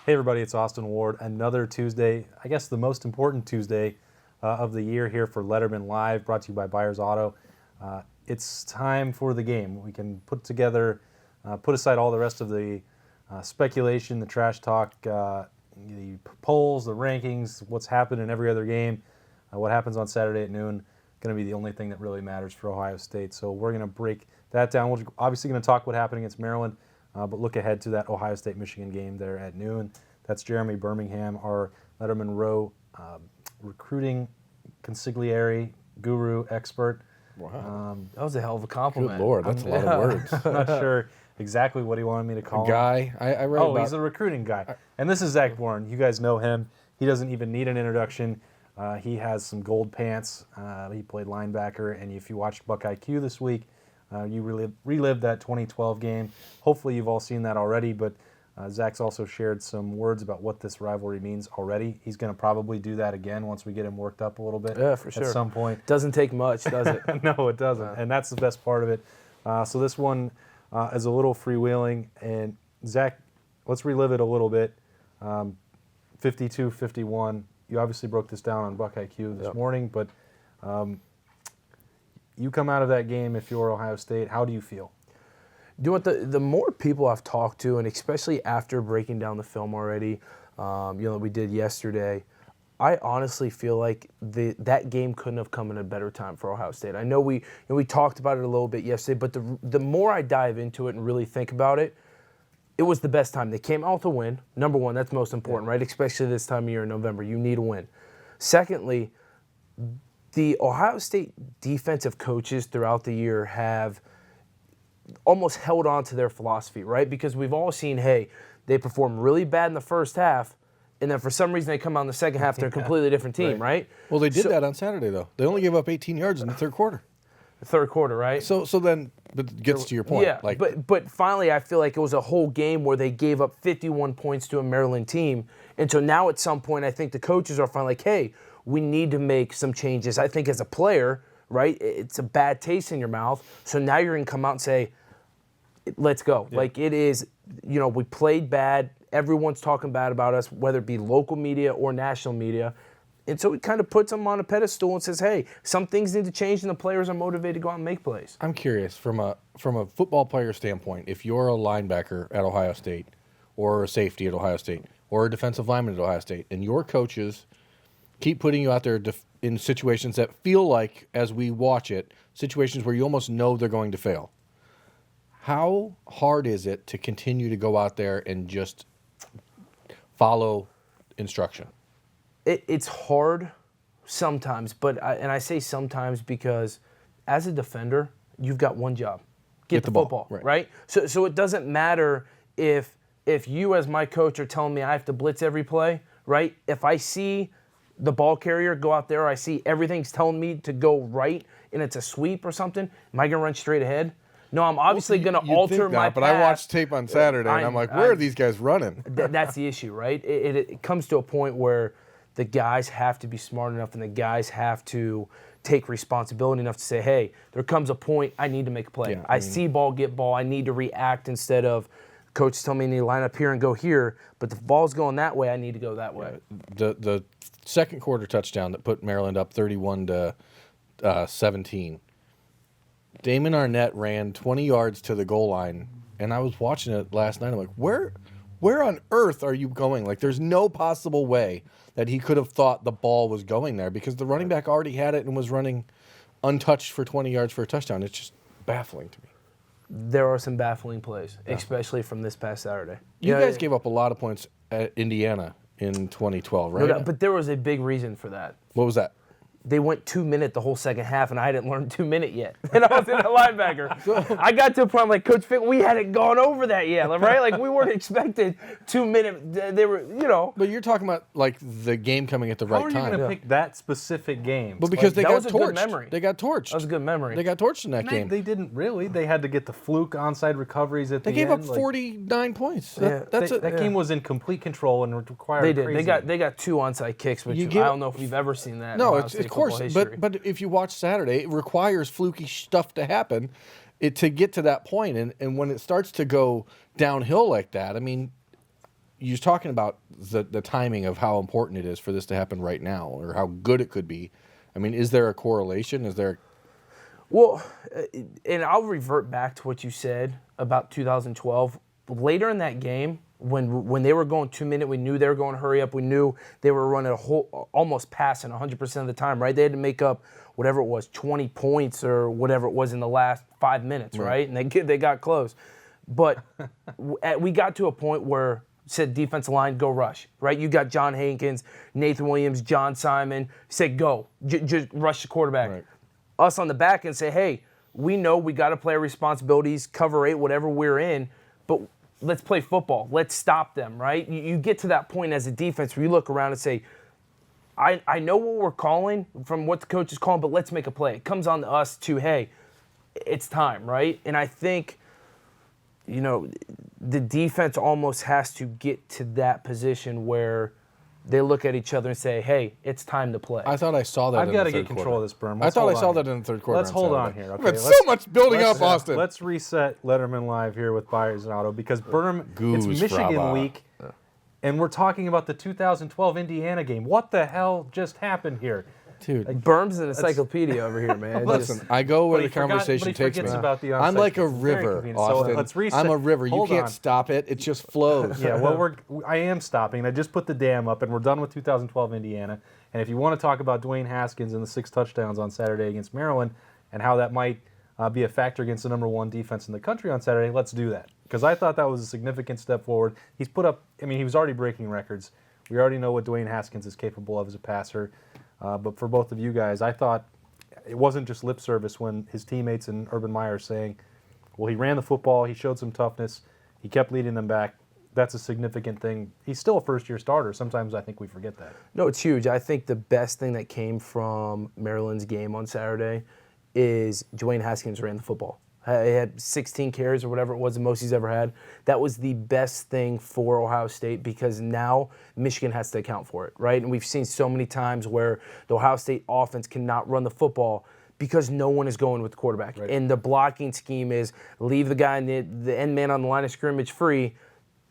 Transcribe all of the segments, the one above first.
Hey everybody, it's Austin Ward. Another Tuesday, I guess the most important Tuesday of the year here for Lettermen Live, brought to you by Byers Auto. It's time for the game. We can put aside all the rest of the speculation, the trash talk, the polls, the rankings, what's happened in every other game, what happens on Saturday at noon, going to be the only thing that really matters for Ohio State. So we're going to break that down. We're obviously going to talk what happened against Maryland, but look ahead to that Ohio State-Michigan game there at noon. That's Jeremy Birmingham, our Lettermen Row recruiting consigliere, guru, expert. Wow. That was a hell of a compliment. Good Lord, that's a lot of words. I'm not sure exactly what he wanted me to call him. Guy. I read about... he's a recruiting guy. And this is Zach Boren. You guys know him. He doesn't even need an introduction. He has some gold pants. He played linebacker. And if you watched Buckeye Q this week, you relived that 2012 game. Hopefully you've all seen that already, but Zach's also shared some words about what this rivalry means already. He's going to probably do that again once we get him worked up a little bit. Yeah, for sure. At some point. Doesn't take much, does it? No, it doesn't. And that's the best part of it. So this one is a little freewheeling. And Zach, let's relive it a little bit. 52-51. You obviously broke this down on Buckeye Q this morning, but you come out of that game, if you're Ohio State, how do you feel? You know what, the more people I've talked to, and especially after breaking down the film already, we did yesterday, I honestly feel like that game couldn't have come in a better time for Ohio State. I know we talked about it a little bit yesterday, but the more I dive into it and really think about it, it was the best time. They came out with a win. Number one, that's most important, right? Especially this time of year in November. You need a win. Secondly, the Ohio State defensive coaches throughout the year have almost held on to their philosophy, right? Because we've all seen, hey, they perform really bad in the first half, and then for some reason they come out in the second half, they're a completely different team, right? Well, they did that on Saturday, though. They only gave up 18 yards in the third quarter. The third quarter, right? So then it gets to your point. Yeah, but finally I feel like it was a whole game where they gave up 51 points to a Maryland team, and so now at some point I think the coaches are finally like, hey, we need to make some changes. I think as a player, right, it's a bad taste in your mouth, so now you're going to come out and say, let's go. Yeah. Like it is, we played bad. Everyone's talking bad about us, whether it be local media or national media. And so it kind of puts them on a pedestal and says, hey, some things need to change and the players are motivated to go out and make plays. I'm curious, from a football player standpoint, if you're a linebacker at Ohio State or a safety at Ohio State or a defensive lineman at Ohio State, and your coaches keep putting you out there in situations that feel like, as we watch it, situations where you almost know they're going to fail. How hard is it to continue to go out there and just follow instruction? It's hard sometimes, but I say sometimes because as a defender, you've got one job. Get the football, right? So it doesn't matter if you as my coach are telling me I have to blitz every play, right? If I see the ball carrier go out there, I see everything's telling me to go right and it's a sweep or something, am I going to run straight ahead? No, I'm obviously going to alter my path. But I watched tape on Saturday, and I'm like, where are these guys running? That's the issue, right? It comes to a point where the guys have to be smart enough and the guys have to take responsibility enough to say, hey, there comes a point I need to make a play. Yeah, I see ball, get ball. I need to react instead of coach tell me I need to line up here and go here, but the ball's going that way, I need to go that way. The second quarter touchdown that put Maryland up 31-17, Damon Arnett ran 20 yards to the goal line, and I was watching it last night. I'm like, where on earth are you going? Like, there's no possible way that he could have thought the ball was going there because the running back already had it and was running untouched for 20 yards for a touchdown. It's just baffling to me. There are some baffling plays, especially from this past Saturday. You guys gave up a lot of points at Indiana in 2012, right? No, but there was a big reason for that. What was that? They went 2-minute the whole second half, and I hadn't learned 2-minute yet. And I was in a linebacker. I got to a point, I'm like, Coach Fick, we hadn't gone over that yet, right? Like, we weren't expected 2-minute. They were, But you're talking about, like, the game coming at the right time. How are you going to pick that specific game? But because they got torched. Good memory. They got torched. That was a good memory. They got torched in that game. They didn't really. They had to get the fluke onside recoveries at the end. They gave up 49 points. That game was in complete control and required They did. crazy. They got 2 onside kicks, which I don't know if we've ever seen that. No, of course. But if you watch Saturday, it requires fluky stuff to happen to get to that point. And when it starts to go downhill like that, I mean, you're talking about the timing of how important it is for this to happen right now, or how good it could be. I mean, is there a correlation? Is there? Well, and I'll revert back to what you said about 2012. Later in that game, when they were going 2-minute, we knew they were going to hurry up. We knew they were running almost passing 100% of the time, right? They had to make up whatever it was, 20 points or whatever it was in the last 5 minutes, right? And they got close. But we got to a point where said defensive line, go rush, right? You got John Hankins, Nathan Williams, John Simon, said go, just rush the quarterback. Right. Us on the back and say, hey, we know we got to play our responsibilities, cover 8, whatever we're in, but let's play football. Let's stop them, right? You get to that point as a defense where you look around and say, I know what we're calling from what the coach is calling, but let's make a play. It comes on to us to, hey, it's time, right? And I think, the defense almost has to get to that position where they look at each other and say, hey, it's time to play. I thought I saw that. I've got to get control of this, Berm. I thought I saw that in the third quarter. Let's hold on here. Okay, We've had so much building up, Austin. Let's reset Letterman Live here with Byers Auto because Berm, Goose it's Michigan brava. week, and we're talking about the 2012 Indiana game. What the hell just happened here? Dude, Berm's an encyclisten over here, man. listen, I go where But the he forgot- conversation but he takes me. forgets about the I'm onside like a kick. It's very river, convenient. Austin. So let's reset. I'm a river. You Hold can't on. stop it. It just flows. Yeah, well, I am stopping. I just put the dam up, and we're done with 2012 Indiana. And if you want to talk about Dwayne Haskins and the 6 touchdowns on Saturday against Maryland and how that might be a factor against the #1 defense in the country on Saturday, let's do that. Because I thought that was a significant step forward. He's put up, he was already breaking records. We already know what Dwayne Haskins is capable of as a passer. But for both of you guys, I thought it wasn't just lip service when his teammates and Urban Meyer saying, well, he ran the football, he showed some toughness, he kept leading them back. That's a significant thing. He's still a first-year starter. Sometimes I think we forget that. No, it's huge. I think the best thing that came from Maryland's game on Saturday is Dwayne Haskins ran the football. He had 16 carries or whatever it was, the most he's ever had. That was the best thing for Ohio State because now Michigan has to account for it, right? And we've seen so many times where the Ohio State offense cannot run the football because no one is going with the quarterback. Right. And the blocking scheme is leave the guy in the end man on the line of scrimmage free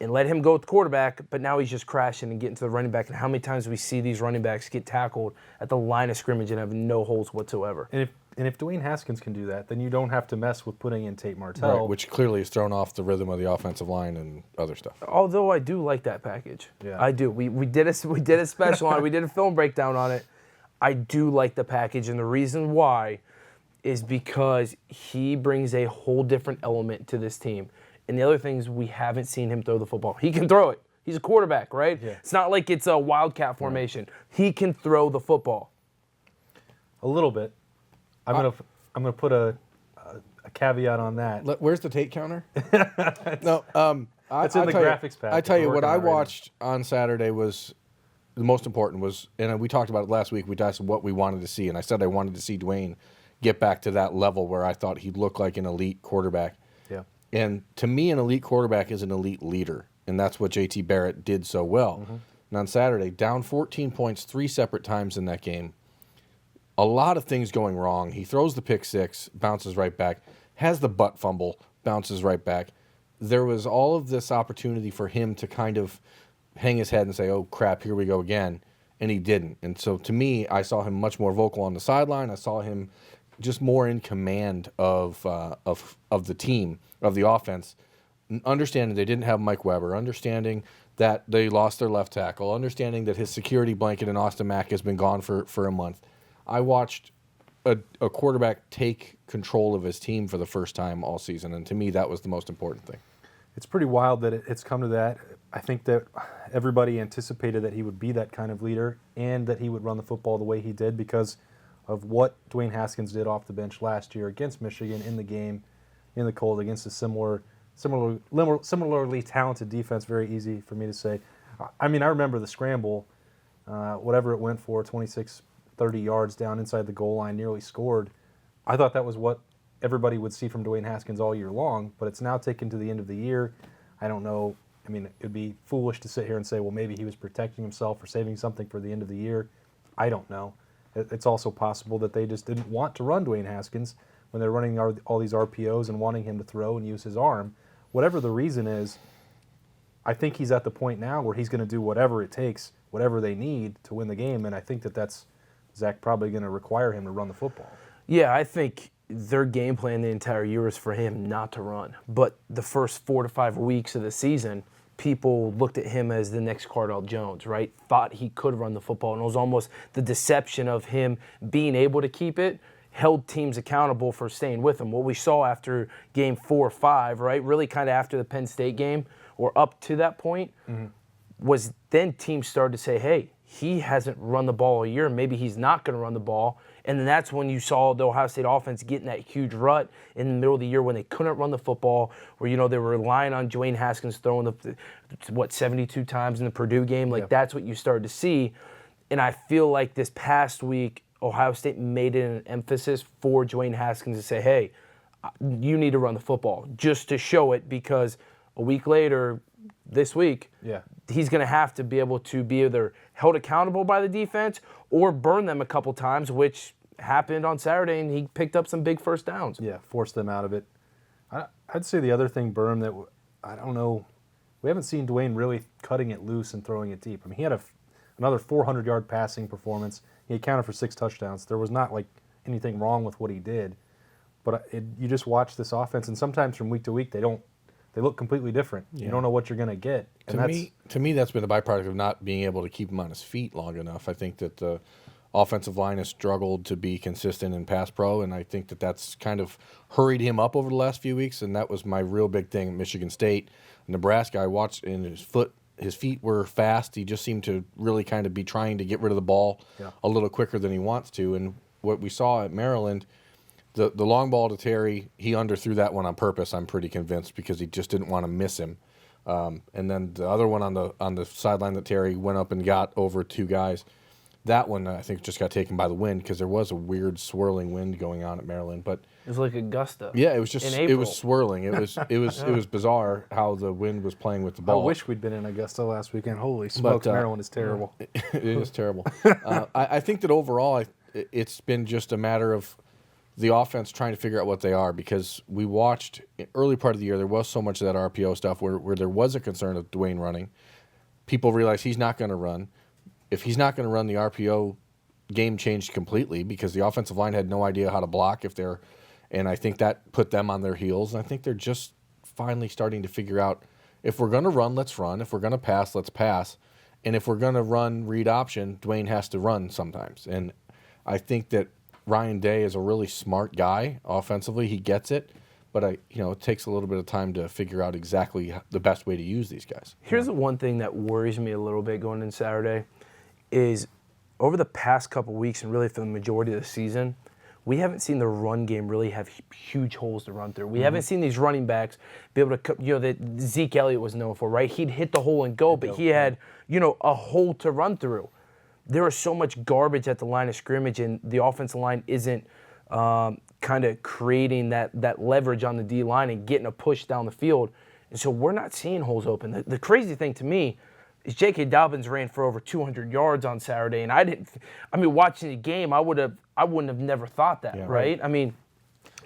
and let him go with the quarterback, but now he's just crashing and getting to the running back. And how many times we see these running backs get tackled at the line of scrimmage and have no holes whatsoever. And if Dwayne Haskins can do that, then you don't have to mess with putting in Tate Martell. Right, which clearly has thrown off the rhythm of the offensive line and other stuff. Although I do like that package. Yeah. I do. We did a special on it. We did a film breakdown on it. I do like the package, and the reason why is because he brings a whole different element to this team. And the other thing is we haven't seen him throw the football. He can throw it. He's a quarterback, right? Yeah. It's not like it's a wildcat formation. He can throw the football. A little bit. I'm gonna put a caveat on that. Where's the Tate counter? No, It's in the graphics package. I tell you We're what working I on it right now. watched on Saturday was the most important was, and we talked about it last week. We asked what we wanted to see, and I said I wanted to see Dwayne get back to that level where I thought he'd look like an elite quarterback. Yeah. And to me, an elite quarterback is an elite leader, and that's what J.T. Barrett did so well. Mm-hmm. And on Saturday, down 14 points 3 separate times in that game. A lot of things going wrong. He throws the pick six, bounces right back, has the butt fumble, bounces right back. There was all of this opportunity for him to kind of hang his head and say, oh, crap, here we go again, and he didn't. And so to me, I saw him much more vocal on the sideline. I saw him just more in command of the team, of the offense, understanding they didn't have Mike Weber, understanding that they lost their left tackle, understanding that his security blanket in Austin Mack has been gone for a month. I watched a quarterback take control of his team for the first time all season, and to me, that was the most important thing. It's pretty wild that it's come to that. I think that everybody anticipated that he would be that kind of leader and that he would run the football the way he did because of what Dwayne Haskins did off the bench last year against Michigan in the game, in the cold, against a similarly talented defense. Very easy for me to say. I mean, I remember the scramble, whatever it went for, 26, 30 yards down inside the goal line, nearly scored. I thought that was what everybody would see from Dwayne Haskins all year long, but it's now taken to the end of the year. I don't know. I mean, it would be foolish to sit here and say, well, maybe he was protecting himself or saving something for the end of the year. I don't know. It's also possible that they just didn't want to run Dwayne Haskins when they're running all these RPOs and wanting him to throw and use his arm. Whatever the reason is, I think he's at the point now where he's going to do whatever it takes, whatever they need to win the game, and I think that's Zach probably going to require him to run the football. Yeah, I think their game plan the entire year is for him not to run. But the first 4 to 5 weeks of the season, people looked at him as the next Cardell Jones, right? Thought he could run the football, and it was almost the deception of him being able to keep it held teams accountable for staying with him. What we saw after game 4 or 5, right, really kind of after the Penn State game or up to that point, was then teams started to say, hey, he hasn't run the ball a year. Maybe he's not going to run the ball. And then that's when you saw the Ohio State offense getting that huge rut in the middle of the year when they couldn't run the football, where, they were relying on Dwayne Haskins throwing 72 times in the Purdue game. That's what you started to see. And I feel like this past week, Ohio State made it an emphasis for Dwayne Haskins to say, hey, you need to run the football, just to show it, because a week later, this week, he's going to have to be able to be either held accountable by the defense or burn them a couple times, which happened on Saturday, and he picked up some big first downs. Yeah, forced them out of it. I'd say the other thing, Berm, that I don't know, we haven't seen Dwayne really cutting it loose and throwing it deep. I mean, he had another 400-yard passing performance. He accounted for 6 touchdowns. There was not anything wrong with what he did, but you just watch this offense, and sometimes from week to week they look completely different. Yeah. You don't know what you're going to get. And to me, that's been the byproduct of not being able to keep him on his feet long enough. I think that the offensive line has struggled to be consistent in pass pro, and I think that's kind of hurried him up over the last few weeks, and that was my real big thing at Michigan State. Nebraska, I watched, and his feet were fast. He just seemed to really kind of be trying to get rid of the ball a little quicker than he wants to. And what we saw at Maryland, the long ball to Terry, he underthrew that one on purpose, I'm pretty convinced, because he just didn't want to miss him. And then the other one on the sideline that Terry went up and got over 2 guys, that one I think just got taken by the wind, because there was a weird swirling wind going on at Maryland. But it was like Augusta. Yeah, it was just it was swirling. It was bizarre how the wind was playing with the ball. I wish we'd been in Augusta last weekend. Holy smokes, Maryland is terrible. It is terrible. I think that overall it's been just a matter of the offense trying to figure out what they are, because we watched early part of the year, there was so much of that RPO stuff where there was a concern of Dwayne running. People realized he's not going to run. If he's not going to run, the RPO game changed completely, because the offensive line had no idea how to block and I think that put them on their heels. And I think they're just finally starting to figure out, if we're going to run, let's run. If we're going to pass, let's pass. And if we're going to run read option, Dwayne has to run sometimes. And I think that Ryan Day is a really smart guy offensively. He gets it. But it takes a little bit of time to figure out exactly the best way to use these guys. Here's the one thing that worries me a little bit going into Saturday is, over the past couple weeks, and really for the majority of the season, we haven't seen the run game really have huge holes to run through. We haven't seen these running backs be able to, that Zeke Elliott was known for, right? He'd hit the hole and go, but he had, a hole to run through. There is so much garbage at the line of scrimmage, and the offensive line isn't kind of creating that leverage on the D-line and getting a push down the field. And so we're not seeing holes open. The crazy thing to me is J.K. Dobbins ran for over 200 yards on Saturday, and watching the game, I wouldn't have never thought that, right? I mean,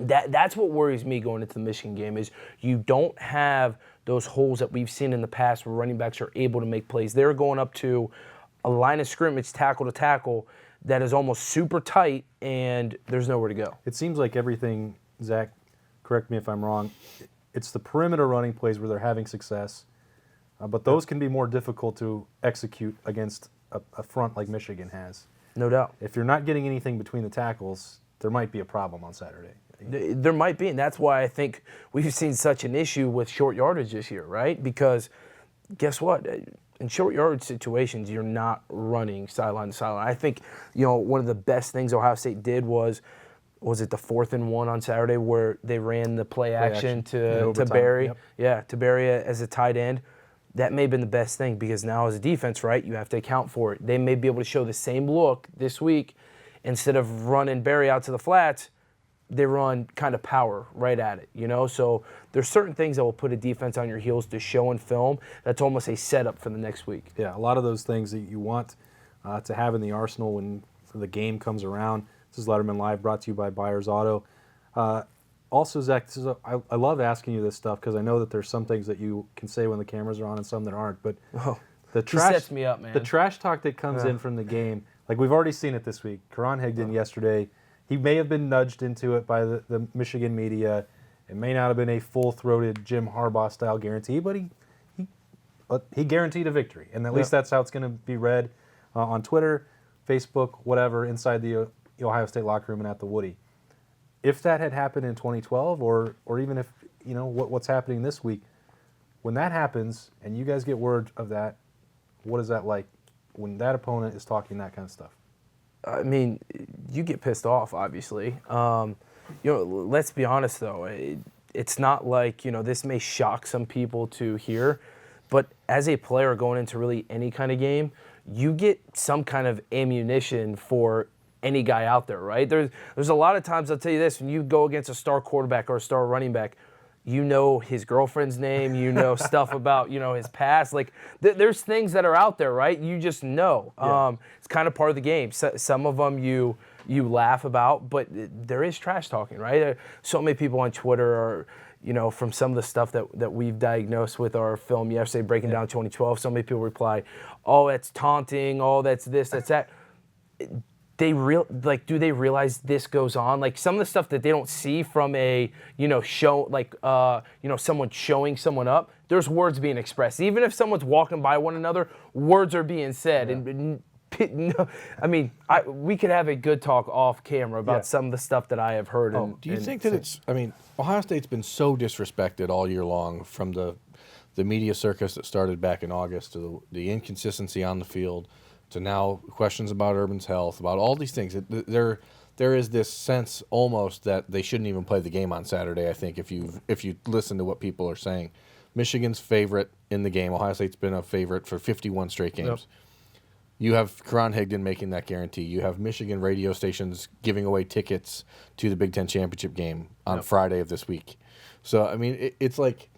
that's what worries me going into the Michigan game, is you don't have those holes that we've seen in the past where running backs are able to make plays. They're going up to a line of scrimmage, tackle to tackle, that is almost super tight, and there's nowhere to go. It seems like everything, Zach, correct me if I'm wrong, it's the perimeter running plays where they're having success, but those can be more difficult to execute against a front like Michigan has. No doubt. If you're not getting anything between the tackles, there might be a problem on Saturday. There might be, and that's why I think we've seen such an issue with short yardage this year, right? Because guess what? In short yardage situations, you're not running sideline to sideline. I think, one of the best things Ohio State did was it the 4th and 1 on Saturday where they ran the play action to Barry? Yep. Yeah, to Barry as a tight end. That may have been the best thing, because now as a defense, right, you have to account for it. They may be able to show the same look this week. Instead of running Barry out to the flats, they run kind of power right at it, So there's certain things that will put a defense on your heels to show in film. That's almost a setup for the next week. Yeah, a lot of those things that you want to have in the arsenal when the game comes around. This is Lettermen Live, brought to you by Byers Auto. Also, Zach, I love asking you this stuff because I know that there's some things that you can say when the cameras are on and some that aren't. But the trash sets me up, man. The trash talk that comes in from the game, like we've already seen it this week. Karan Higdon yesterday, he may have been nudged into it by the Michigan media. It may not have been a full-throated Jim Harbaugh-style guarantee, but he guaranteed a victory, and at least that's how it's going to be read on Twitter, Facebook, whatever, inside the Ohio State locker room and at the Woody. If that had happened in 2012, or even if what's happening this week, when that happens and you guys get word of that, what is that like when that opponent is talking that kind of stuff? I mean, you get pissed off, obviously. Let's be honest though. It's not like this may shock some people to hear, but as a player going into really any kind of game, you get some kind of ammunition for any guy out there, right? There's a lot of times, I'll tell you this, when you go against a star quarterback or a star running back, his girlfriend's name, stuff about, his past. Like, there's things that are out there, right? You just know. Yeah. It's kind of part of the game. Some of them you laugh about, but there is trash talking, right? So many people on Twitter are, from some of the stuff that we've diagnosed with our film yesterday, breaking down 2012, so many people reply, oh, that's taunting, oh, that's this, that's that. Do they realize this goes on? Like some of the stuff that they don't see from a show, like someone showing someone up. There's words being expressed. Even if someone's walking by one another, words are being said. Yeah. We could have a good talk off camera about some of the stuff that I have heard. Do you think that it's? I mean, Ohio State's been so disrespected all year long, from the media circus that started back in August to the inconsistency on the field, to now questions about Urban's health, about all these things. There is this sense almost that they shouldn't even play the game on Saturday. I think if you listen to what people are saying, Michigan's favorite in the game. Ohio State's been a favorite for 51 straight games. Yep. You have Karan Higdon making that guarantee. You have Michigan radio stations giving away tickets to the Big Ten championship game on Friday of this week. So I mean, it's like,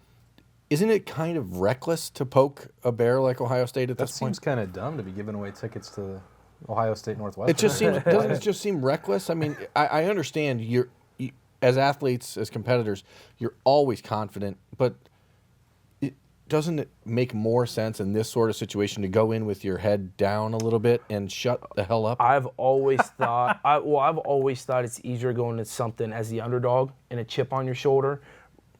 isn't it kind of reckless to poke a bear like Ohio State at this point? That seems kind of dumb to be giving away tickets to Ohio State Northwestern. It just seems, doesn't it just seem reckless? I mean, I understand you as athletes, as competitors, you're always confident, but doesn't it make more sense in this sort of situation to go in with your head down a little bit and shut the hell up? I've always thought it's easier going into something as the underdog and a chip on your shoulder,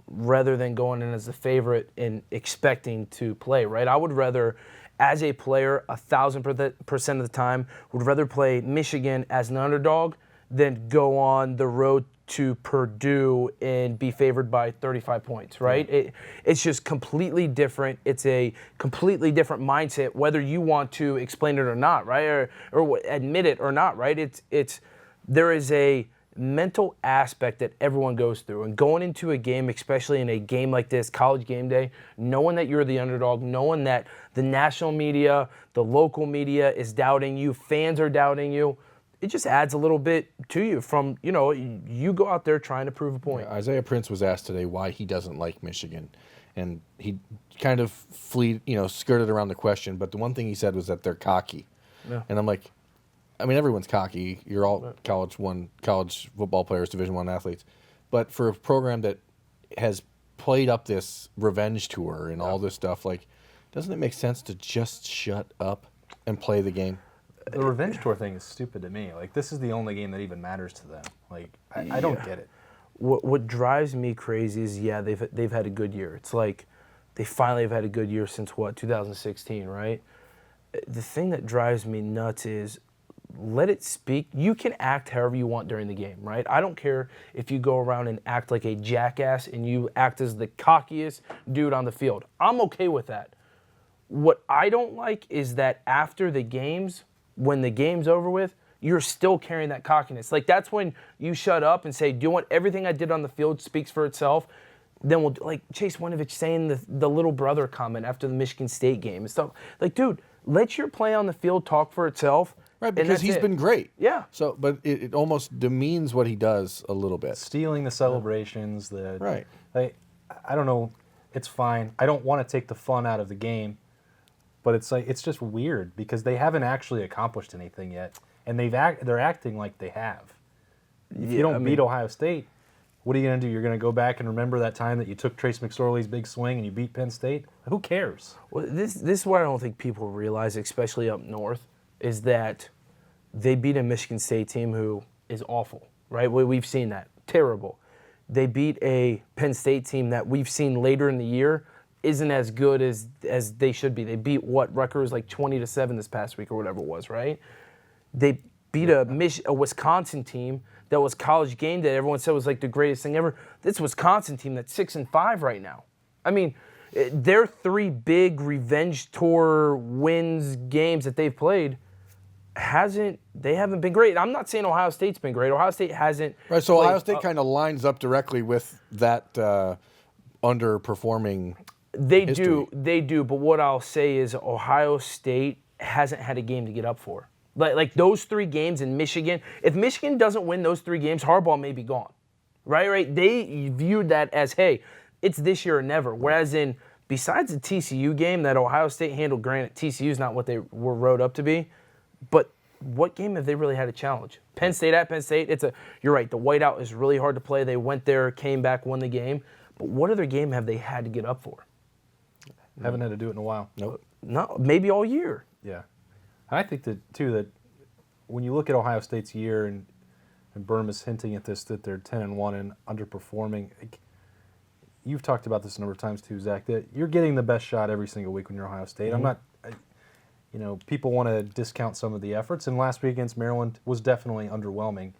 rather than going in as the favorite and expecting to play, right? I would rather, as a player, 1,000% of the time, would rather play Michigan as an underdog than go on the road to Purdue and be favored by 35 points, right? Yeah. It's just completely different. It's a completely different mindset, whether you want to explain it or not, right? Or admit it or not, right? There is a mental aspect that everyone goes through, and going into a game, especially in a game like this, college game day, knowing that you're the underdog, knowing that the national media, the local media is doubting you, fans are doubting you, it just adds a little bit to you from, you go out there trying to prove a point. Yeah, Isaiah Prince was asked today why he doesn't like Michigan, and he kind of skirted around the question, but the one thing he said was that they're cocky. Yeah. And I'm like, I mean, everyone's cocky. You're all college football players, Division I athletes. But for a program that has played up this revenge tour and all this stuff, like, doesn't it make sense to just shut up and play the game? The revenge tour thing is stupid to me. Like, this is the only game that even matters to them. Like, I don't get it. What drives me crazy is, they've had a good year. It's like they finally have had a good year since 2016, right? The thing that drives me nuts is, let it speak. You can act however you want during the game, right? I don't care if you go around and act like a jackass and you act as the cockiest dude on the field. I'm okay with that. What I don't like is that after the games, when the game's over with, you're still carrying that cockiness. Like, that's when you shut up and say, do you want everything I did on the field speaks for itself? Then we'll, like Chase Winovich saying the little brother comment after the Michigan State game and stuff. Like, dude, let your play on the field talk for itself. Right, because he's been great. Yeah. So, but it almost demeans what he does a little bit. Stealing the celebrations. Right. Like, I don't know. It's fine. I don't want to take the fun out of the game, but it's just weird because they haven't actually accomplished anything yet, and they're acting like they have. If you don't beat Ohio State, What are you going to do? You're going to go back and remember that time that you took Trace McSorley's big swing and you beat Penn State? Who cares? Well, this is what I don't think people realize, especially up north, is that they beat a Michigan State team who is awful, right? We've seen that. Terrible. They beat a Penn State team that we've seen later in the year isn't as good as they should be. They beat Rutgers like 20-7 this past week or whatever it was, right? They beat a Wisconsin team that was College Game Day. Everyone said was like the greatest thing ever. This Wisconsin team that's 6-5 right now. I mean, their 3 big revenge tour wins games that they've played haven't been great. I'm not saying Ohio State's been great. Ohio State hasn't. Right, so Ohio State kind of lines up directly with that underperforming. They history. do. But what I'll say is Ohio State hasn't had a game to get up for. Like those 3 games in Michigan. If Michigan doesn't win those 3 games, Harbaugh may be gone. Right. They viewed that as, hey, it's this year or never. Whereas besides the TCU game that Ohio State handled, granted, TCU is not what they were wrote up to be, but what game have they really had a challenge? Penn State at Penn State. You're right. The whiteout is really hard to play. They went there, came back, won the game. But what other game have they had to get up for? Haven't had to do it in a while. Nope. No, maybe all year. Yeah. I think that when you look at Ohio State's year, and Berm is hinting at this, that they're 10-1 and underperforming. You've talked about this a number of times too, Zach, that you're getting the best shot every single week when you're Ohio State. Mm-hmm. People want to discount some of the efforts, and last week against Maryland was definitely underwhelming.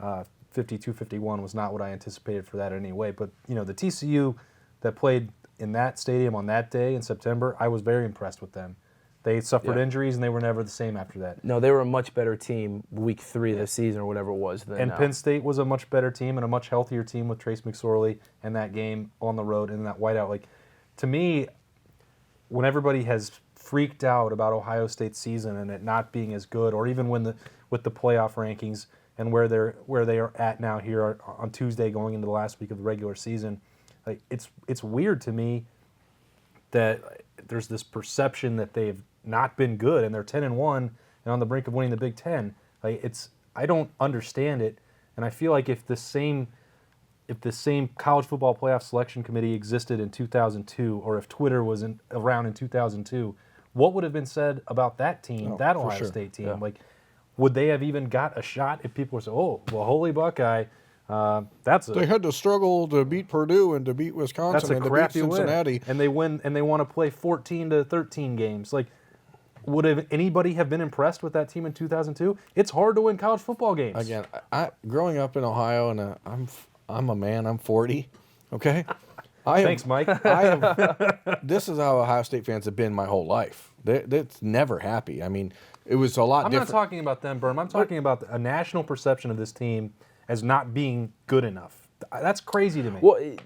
52-51 was not what I anticipated for that anyway. But, the TCU that played in that stadium on that day in September, I was very impressed with them. They suffered injuries, and they were never the same after that. No, they were a much better team week 3 of the season or whatever it was. Penn State was a much better team and a much healthier team with Trace McSorley and that game on the road and that whiteout. To me, when everybody has freaked out about Ohio State's season and it not being as good, or even with the playoff rankings and where they are at now here on Tuesday going into the last week of the regular season, it's weird to me that there's this perception that they've not been good and they're 10-1 and on the brink of winning the Big Ten. I don't understand it, and I feel like if the same college football playoff selection committee existed in 2002, or if Twitter was around in 2002, what would have been said about that team, that Ohio State team? Yeah. Would they have even got a shot if people were saying, "Oh, well, holy Buckeye, They had to struggle to beat Purdue and to beat Wisconsin that's a and to beat crappy Cincinnati. win," and they win, and they want to play 14-13 games. Would anybody have been impressed with that team in 2002? It's hard to win college football games. Again, growing up in Ohio, and I'm a man. I'm 40. Okay. Thanks, Mike. This is how Ohio State fans have been my whole life. It's never happy. I mean, it was a lot different. I'm not talking about them, Berm. I'm talking about a national perception of this team as not being good enough. That's crazy to me. Well,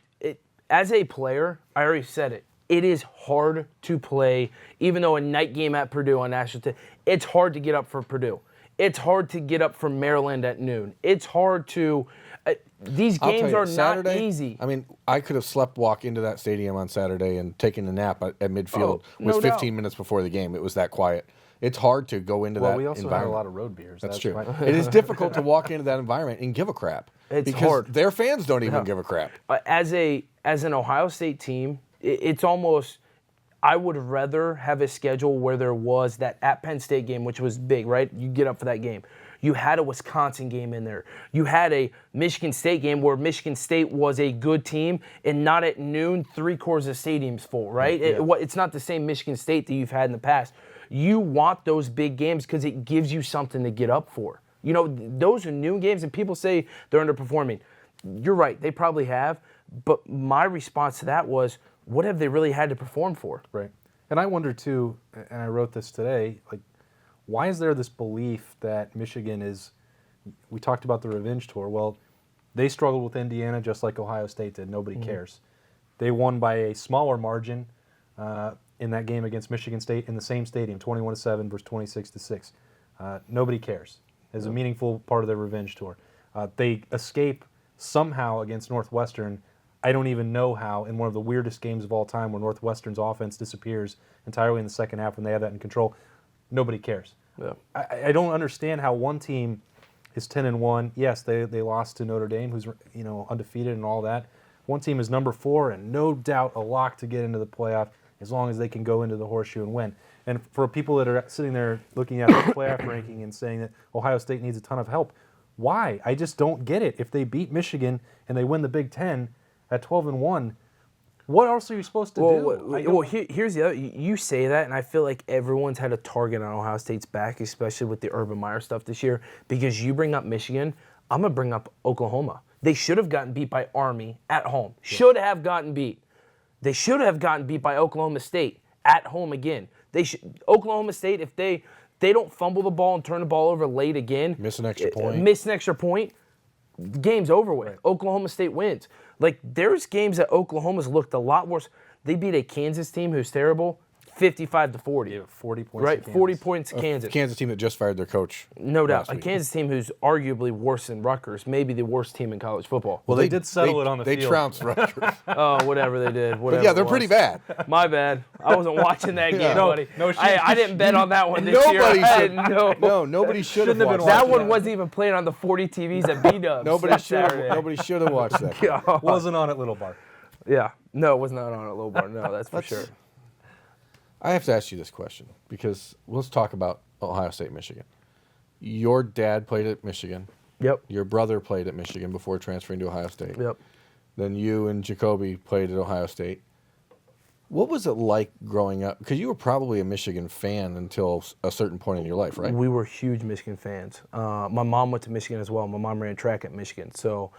as a player, I already said it. It is hard to play, even though a night game at Purdue on national TV, it's hard to get up for Purdue. It's hard to get up for Maryland at noon. It's hard to. These games are not easy. I mean, I could have walk into that stadium on Saturday and taken a nap at midfield with 15 minutes before the game. It was that quiet. It's hard to go into that environment. We also had a lot of road beers. That's true. It is difficult to walk into that environment and give a crap. It's because hard. Their fans don't even give a crap. As an Ohio State team, it's almost. I would rather have a schedule where there was that at Penn State game, which was big, right? You get up for that game. You had a Wisconsin game in there. You had a Michigan State game where Michigan State was a good team, and not at noon, 3/4 of the stadium's full, right? Yeah. It's not the same Michigan State that you've had in the past. You want those big games because it gives you something to get up for. Those are noon games, and people say they're underperforming. You're right, they probably have, but my response to that was, what have they really had to perform for? Right. And I wonder, too, and I wrote this today, why is there this belief that Michigan is – we talked about the revenge tour. Well, they struggled with Indiana just like Ohio State did. Nobody cares. They won by a smaller margin in that game against Michigan State in the same stadium, 21-7 versus 26-6. Nobody cares. It's a meaningful part of their revenge tour. They escape somehow against Northwestern. I don't even know how, in one of the weirdest games of all time where Northwestern's offense disappears entirely in the second half when they have that in control. Nobody cares. Yeah. I don't understand how one team is 10-1. Yes, they lost to Notre Dame, who's undefeated and all that. One team is number 4, and no doubt a lock to get into the playoff as long as they can go into the horseshoe and win. And for people that are sitting there looking at the playoff ranking and saying that Ohio State needs a ton of help, why? I just don't get it. If they beat Michigan and they win the Big Ten at 12-1, what else are you supposed to do? Here's the other. You say that, and I feel like everyone's had a target on Ohio State's back, especially with the Urban Meyer stuff this year, because you bring up Michigan, I'm going to bring up Oklahoma. They should have gotten beat by Army at home. Should have gotten beat. They should have gotten beat by Oklahoma State at home again. Oklahoma State, if they don't fumble the ball and turn the ball over late again, miss an extra point, game's over with. Right. Oklahoma State wins. Like, there's games that Oklahoma's looked a lot worse. They beat a Kansas team who's terrible, 55-40. Yeah, 40 points. Right, 40 points to Kansas. Kansas team that just fired their coach. No doubt. last A week. Kansas team who's arguably worse than Rutgers, maybe the worst team in college football. Well, they did settle it on the field. They trounced Rutgers. Oh, whatever they did. Whatever Yeah, they're it was. pretty bad. My bad. I wasn't watching that game, No, buddy. no, I didn't bet on that one this year. Nobody I should. didn't know. No, nobody should have Shouldn't have watched been That that. one wasn't even playing on the 40 TVs at B-Dubs. Nobody should have watched that. game. Yeah. Wasn't on at Little Bar. Yeah. No, it was not on at Low Bar. No, that's for sure. I have to ask you this question because let's talk about Ohio State, Michigan. Your dad played at Michigan. Yep. Your brother played at Michigan before transferring to Ohio State. Yep. Then you and Jacoby played at Ohio State. What was it like growing up? Because you were probably a Michigan fan until a certain point in your life, right? We were huge Michigan fans. My mom went to Michigan as well. My mom ran track at Michigan. So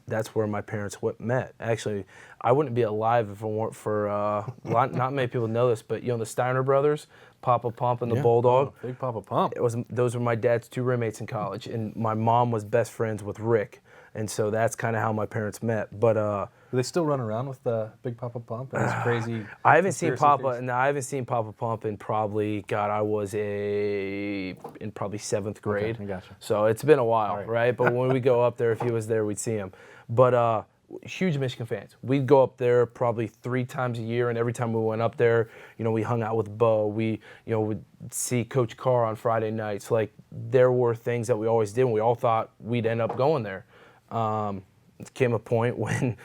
that's where my parents met. Actually, I wouldn't be alive if it weren't for, not many people know this, but the Steiner brothers, Papa Pump and the Bulldog. Big Papa Pump. Those were my dad's 2 roommates in college. And my mom was best friends with Rick. And so that's kind of how my parents met. But Do they still run around with Big Papa Pump and his crazy? I haven't seen conspiracy Papa. theories? No, I haven't seen Papa Pump in probably. God, I was in probably 7th grade. I gotcha. So it's been a while, right. right? But when we go up there, if he was there, we'd see him. But huge Michigan fans. We'd go up there probably 3 times a year, and every time we went up there, we hung out with Bo. We, would see Coach Carr on Friday nights. Like, there were things that we always did, and we all thought we'd end up going there. It came a point when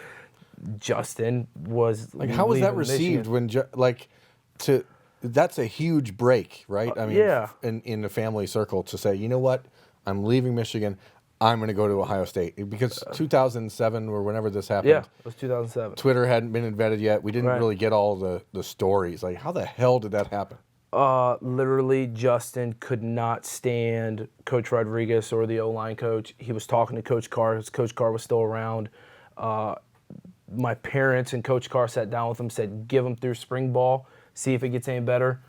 Justin was Like, how was that leaving received Michigan. when, that's a huge break, right? I mean, yeah. in the family circle to say, you know what, I'm leaving Michigan, I'm going to go to Ohio State. Because 2007 or whenever this happened, Yeah, it was 2007. Twitter hadn't been invented yet. We didn't Right. really get all the stories. Like, how the hell did that happen? Literally, Justin could not stand Coach Rodriguez or the O-line coach. He was talking to Coach Carr. Coach Carr was still around. My parents and Coach Carr sat down with him, said, give him through spring ball, see if it gets any better.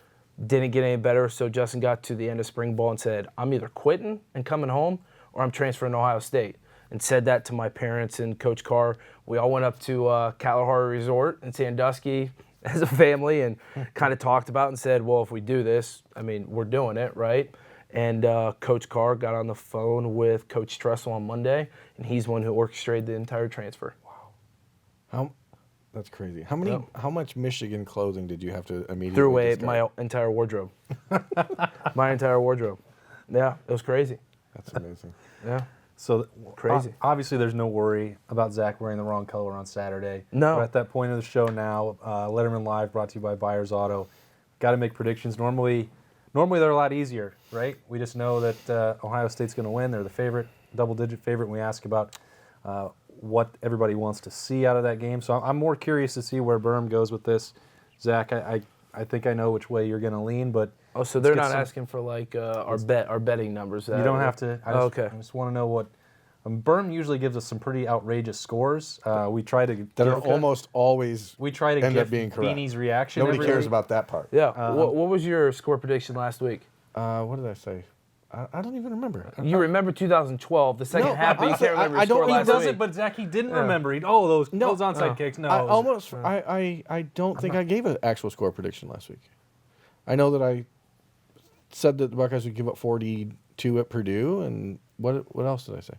Didn't get any better, so Justin got to the end of spring ball and said, I'm either quitting and coming home or I'm transferring to Ohio State. And said that to my parents and Coach Carr. We all went up to Kalahari Resort in Sandusky as a family and kind of talked about it and said, well, if we do this, we're doing it, right? And Coach Carr got on the phone with Coach Tressel on Monday, and he's the one who orchestrated the entire transfer. That's crazy. How much Michigan clothing did you have to immediately Threw away discard? my entire wardrobe. My entire wardrobe. Yeah, it was crazy. That's amazing. Yeah. So Crazy. Obviously, there's no worry about Zach wearing the wrong color on Saturday. No. We're at that point of the show now. Lettermen Live, brought to you by Byers Auto. Got to make predictions. Normally they're a lot easier, right? We just know that Ohio State's going to win. They're the favorite, double-digit favorite. And we ask about what everybody wants to see out of that game. So I'm more curious to see where Berm goes with this. Zach, I think I know which way you're going to lean, but Oh, so they're not asking for like our betting numbers. you don't have to. Okay. I just want to know what. Berm usually gives us some pretty outrageous scores. We try to That are almost always we try to end get up being correct. Beanie's reaction. Nobody every cares week. about that part. Yeah. What was your score prediction last week? What did I say? I don't even remember. You remember 2012, the second No, half, but you honestly, can't remember I your score don't- He last doesn't, week. but Zach, he didn't remember. Those onside no. kicks. No, I it was- almost. I don't think I gave an actual score prediction last week. I know that I said that the Buckeyes would give up 42 at Purdue, and what else did I say?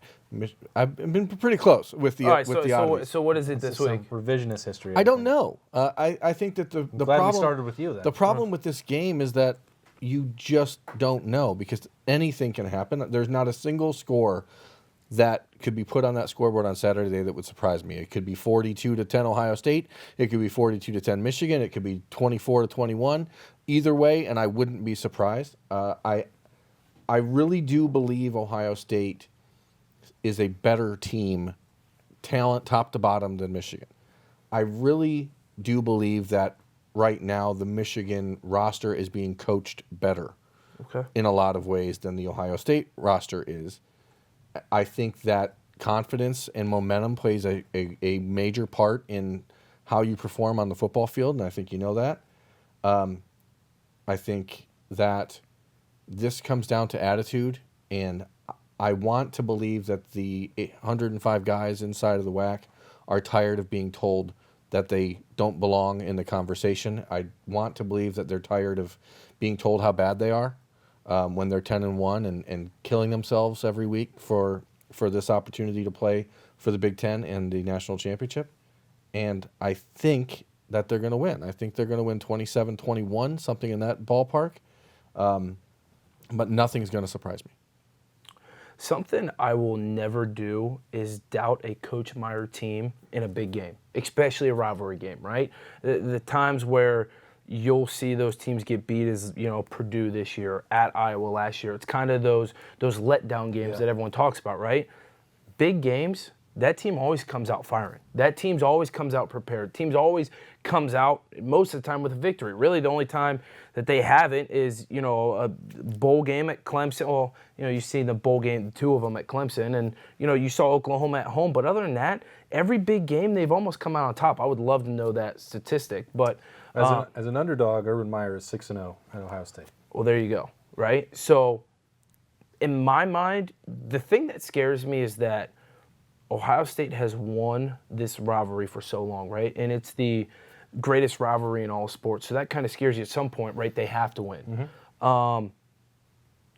I've been pretty close with the All right, with the oddities. so what is it This this is week? some revisionist history. I don't think. know. I think that the Glad problem we started with you then. the problem with this game is that you just don't know because anything can happen. There's not a single score that could be put on that scoreboard on Saturday that would surprise me. It could be 42-10 Ohio State. It could be 42-10 Michigan. It could be 24-21. Either way, and I wouldn't be surprised. I really do believe Ohio State is a better team, talent top to bottom, than Michigan. I really do believe that right now the Michigan roster is being coached better in a lot of ways than the Ohio State roster is. I think that confidence and momentum plays a major part in how you perform on the football field, and I think you know that. I think that this comes down to attitude, and I want to believe that the 105 guys inside of the WAC are tired of being told that they don't belong in the conversation. I want to believe that they're tired of being told how bad they are when they're 10-1 and killing themselves every week for this opportunity to play for the Big Ten and the national championship. And I think that they're going to win. I think they're going to win 27-21, something in that ballpark. But nothing's going to surprise me. Something I will never do is doubt a Coach Meyer team in a big game, especially a rivalry game, right? The times where you'll see those teams get beat is, Purdue this year, at Iowa last year. It's kind of those letdown games that everyone talks about, right? Big games, that team always comes out firing. That team always comes out prepared. Teams always comes out most of the time with a victory. Really, the only time that they haven't is, a bowl game at Clemson. Well, you see the bowl game, two of them at Clemson, and, you saw Oklahoma at home. But other than that, every big game, they've almost come out on top. I would love to know that statistic. But as an underdog, Urban Meyer is 6-0 at Ohio State. Well, there you go, right? So, in my mind, the thing that scares me is that Ohio State has won this rivalry for so long, right? And it's the greatest rivalry in all sports. So that kind of scares you at some point, right? They have to win. Mm-hmm.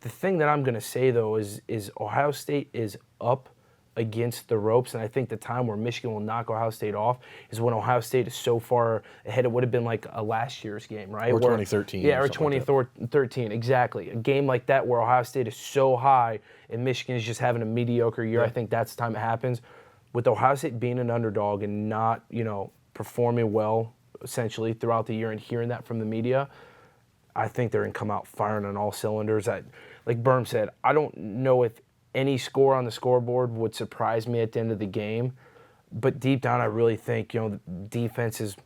The thing that I'm going to say, though, is Ohio State is up against the ropes, and I think the time where Michigan will knock Ohio State off is when Ohio State is so far ahead. It would have been like a last year's game, right? Or 2013. Yeah, or 2013, exactly. A game like that where Ohio State is so high and Michigan is just having a mediocre year. Yeah. I think that's the time it happens. With Ohio State being an underdog and not, performing well essentially throughout the year and hearing that from the media, I think they're going to come out firing on all cylinders. Like Berm said, I don't know if any score on the scoreboard would surprise me at the end of the game. But deep down, I really think, the defense is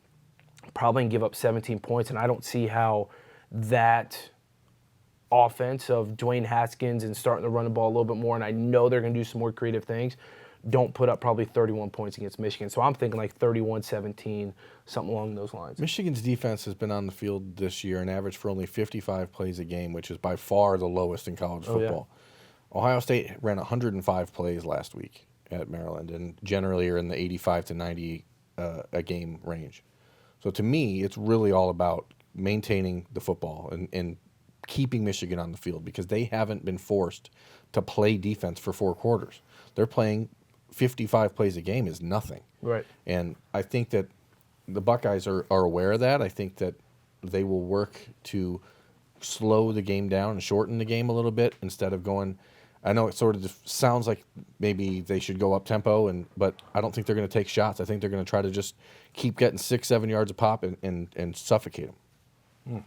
probably going to give up 17 points, and I don't see how that offense of Dwayne Haskins and starting to run the ball a little bit more, and I know they're going to do some more creative things, don't put up probably 31 points against Michigan. So I'm thinking like 31-17, something along those lines. Michigan's defense has been on the field this year and averaged for only 55 plays a game, which is by far the lowest in college football. Yeah. Ohio State ran 105 plays last week at Maryland and generally are in the 85 to 90 a game range. So to me, it's really all about maintaining the football and keeping Michigan on the field because they haven't been forced to play defense for 4 quarters. They're playing 55 plays a game is nothing. Right. And I think that the Buckeyes are aware of that. I think that they will work to slow the game down and shorten the game a little bit instead of going – I know it sort of sounds like maybe they should go up tempo, but I don't think they're going to take shots. I think they're going to try to just keep getting 6-7 yards a pop and suffocate them.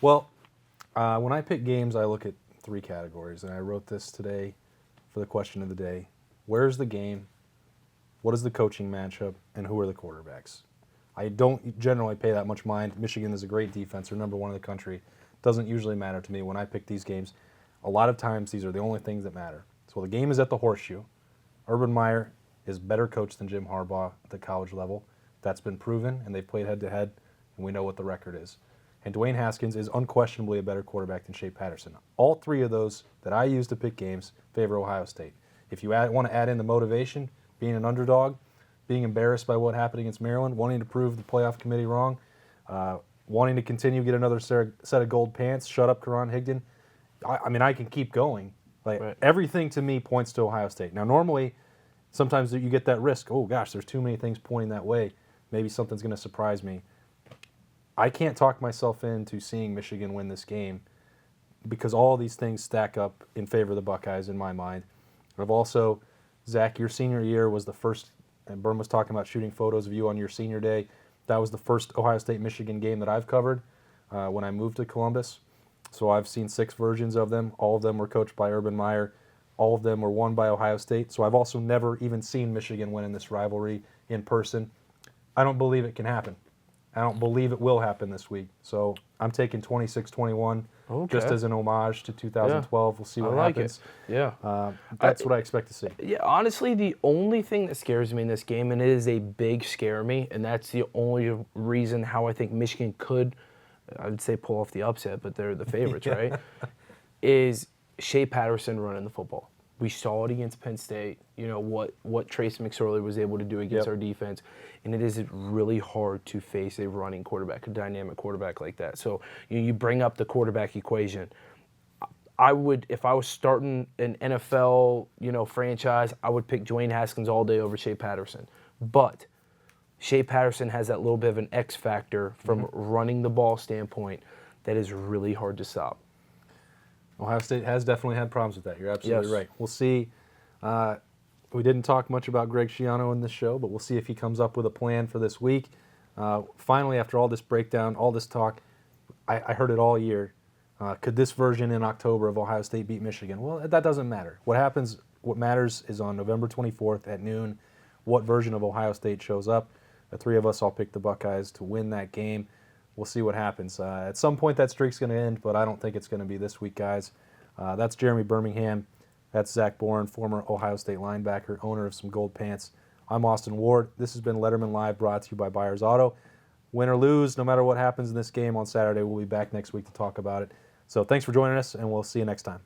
Well, when I pick games, I look at 3 categories, and I wrote this today for the question of the day. Where's the game? What is the coaching matchup? And who are the quarterbacks? I don't generally pay that much mind. Michigan is a great defense. They're number 1 in the country. Doesn't usually matter to me when I pick these games. A lot of times, these are the only things that matter. So the game is at the Horseshoe. Urban Meyer is better coach than Jim Harbaugh at the college level. That's been proven, and they've played head-to-head, and we know what the record is. And Dwayne Haskins is unquestionably a better quarterback than Shea Patterson. All 3 of those that I use to pick games favor Ohio State. If you want to add in the motivation, being an underdog, being embarrassed by what happened against Maryland, wanting to prove the playoff committee wrong, wanting to continue to get another set of gold pants, shut up Karan Higdon, I can keep going. Right. Everything to me points to Ohio State. Now, normally, sometimes you get that risk. Oh, gosh, there's too many things pointing that way. Maybe something's going to surprise me. I can't talk myself into seeing Michigan win this game because all these things stack up in favor of the Buckeyes in my mind. I've also, Zach, your senior year was the first, and Byrne was talking about shooting photos of you on your senior day. That was the first Ohio State-Michigan game that I've covered when I moved to Columbus. So I've seen 6 versions of them. All of them were coached by Urban Meyer. All of them were won by Ohio State. So I've also never even seen Michigan win in this rivalry in person. I don't believe it can happen. I don't believe it will happen this week. So I'm taking 26-21 just as an homage to 2012. We'll see what happens. Yeah. That's what I expect to see. Yeah, honestly, the only thing that scares me in this game, and it is a big scare me, and that's the only reason how I think Michigan could, I would say, pull off the upset, but they're the favorites, right? Is Shea Patterson running the football. We saw it against Penn State, what Trace McSorley was able to do against our defense. And it is really hard to face a running quarterback, a dynamic quarterback like that. So you bring up the quarterback equation. I would, if I was starting an NFL, franchise, I would pick Dwayne Haskins all day over Shea Patterson. But Shea Patterson has that little bit of an X factor from running the ball standpoint that is really hard to stop. Ohio State has definitely had problems with that. You're absolutely right. We'll see. We didn't talk much about Greg Schiano in this show, but we'll see if he comes up with a plan for this week. Finally, after all this breakdown, all this talk, I heard it all year. Could this version in October of Ohio State beat Michigan? Well, that doesn't matter. What matters is on November 24th at noon, what version of Ohio State shows up. The 3 of us all picked the Buckeyes to win that game. We'll see what happens. At some point, that streak's going to end, but I don't think it's going to be this week, guys. That's Jeremy Birmingham. That's Zach Boren, former Ohio State linebacker, owner of some gold pants. I'm Austin Ward. This has been Lettermen Live, brought to you by Byers Auto. Win or lose, no matter what happens in this game on Saturday, we'll be back next week to talk about it. So thanks for joining us, and we'll see you next time.